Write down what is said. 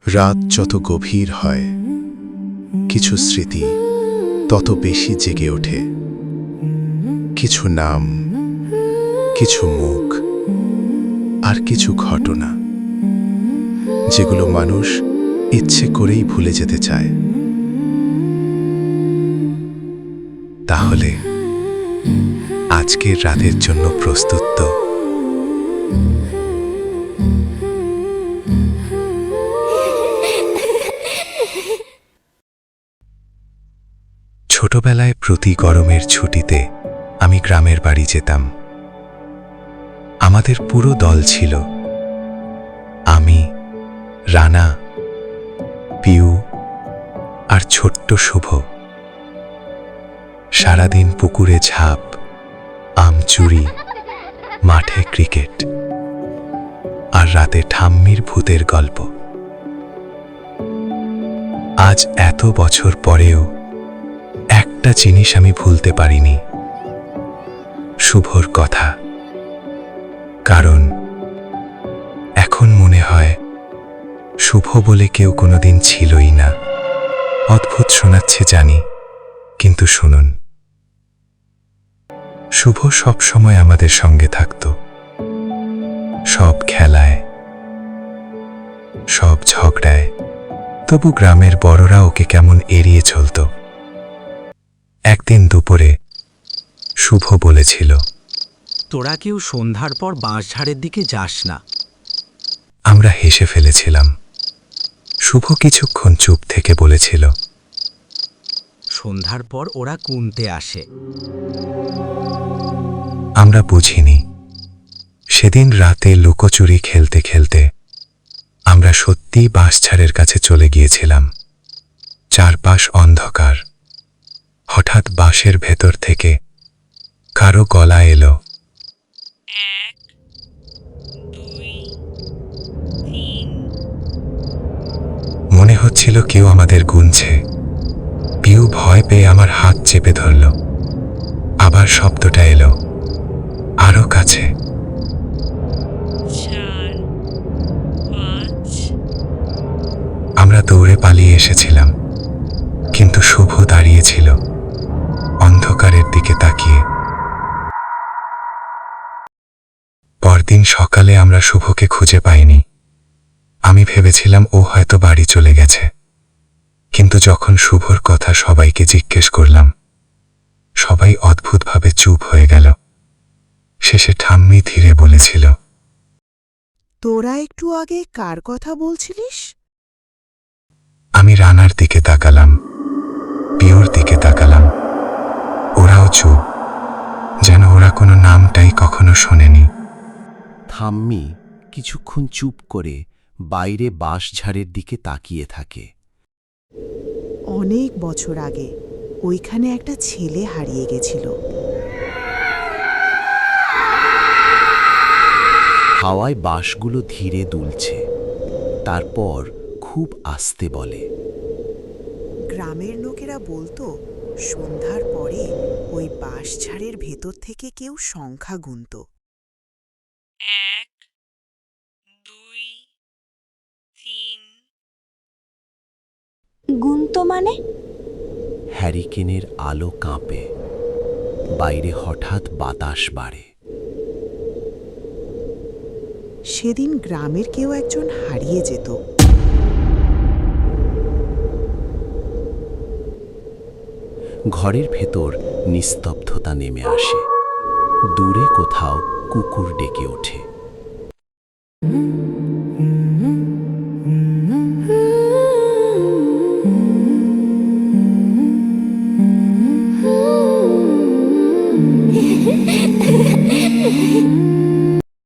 রাত যত গভীর হয় কিছু স্মৃতি তত বেশি জেগে ওঠে। কিছু নাম, কিছু মুখ, আর কিছু ঘটনা যেগুলো মানুষ ইচ্ছে করেই ভুলে যেতে চায়। তাহলে আজকের রাতের জন্য প্রস্তুত তো? ছোটবেলায় প্রতি গরমের ছুটিতে আমি গ্রামের বাড়ি যেতাম। আমাদের পুরো দল ছিল, আমি, রানা, পিউ আর ছোট্ট শুভ। সারাদিন পুকুরে ঝাঁপ, আম চুরি, মাঠে ক্রিকেট, আর রাতে ঠাম্মির ভূতের গল্প। আজ এত বছর পরেও একটা জিনিস আমি ভুলতে পারিনি, শুভর কথা। কারণ এখন মনে হয় শুভ বলে কেউ কোনোদিন ছিলই না। অদ্ভুত শোনাচ্ছে জানি, কিন্তু শুনুন, শুভ সব সময় আমাদের সঙ্গে থাকত। সব খেলায়, সব ঝগড়ায়। তবু গ্রামের বড়রা ওকে কেমন এড়িয়ে চলত। একদিন দুপুরে শুভ বলেছিল, তোরা কেউ সন্ধ্যার পর বাঁশঝাড়ের দিকে যাস না। আমরা হেসে ফেলেছিলাম। শুভ কিছুক্ষণ চুপ থেকে বলেছিল, সন্ধ্যার পর ওরা কুনতে আসে। আমরা বুঝিনি সেদিন রাতে লুকোচুরি খেলতে খেলতে আমরা সত্যিই বাঁশঝাড়ের কাছে চলে গিয়েছিলাম। চারপাশ অন্ধকার। হঠাৎ বাঁশের ভেতর থেকে কারো গলা এলো, 1, 2, 3। মনে হচ্ছিল কেউ আমাদের গুনছে। পিউ ভয় পেয়ে আমার হাত চেপে ধরল। আবার শব্দটা এলো, আরো কাছে। 4, 5। আমরা দৌড়ে পালিয়ে এসেছিলাম, কিন্তু শুভ দাঁড়িয়েছিল অন্ধকারের দিকে তাকিয়ে। পরদিন সকালে আমরা শুভকে খুঁজে পাইনি। আমি ভেবেছিলাম ও হয়তো বাড়ি চলে গেছে। কিন্তু যখন শুভর কথা সবাইকে জিজ্ঞেস করলাম, সবাই অদ্ভুতভাবে চুপ হয়ে গেল। শেষে ঠাম্মি ধীরে বলেছিল, তোরা একটু আগে কার কথা বলছিলিস? আমি রানার দিকে তাকালাম, পিওর দিকে তাকালাম। ওরাও চুপ, যেন ওরা কোনো নামটাই কখনো শোনেনি। থাম্মি কিছুক্ষণ চুপ করে বাইরে বাঁশঝাড়ের দিকে তাকিয়ে থাকে। অনেক বছর আগে ওইখানে একটা ছেলে হারিয়ে গেছিল। হাওয়ায় বাঁশগুলো ধীরে দুলছে। তারপর খুব আস্তে বলে, গ্রামের লোকেরা বলতো সন্ধ্যার পরে ওই বাঁশঝাড়ের ভেতর থেকে কেউ সংখ্যা গুনত। 1, 2, 3। গুনতো মানে? হ্যারিকেনের আলো কাঁপে। বাইরে হঠাৎ বাতাস বাড়ে। সেদিন গ্রামের কেউ একজন হারিয়ে যেত। ঘরের ভেতর নিস্তব্ধতা নেমে আসে। দূরে কোথাও কুকুর ডেকে ওঠে।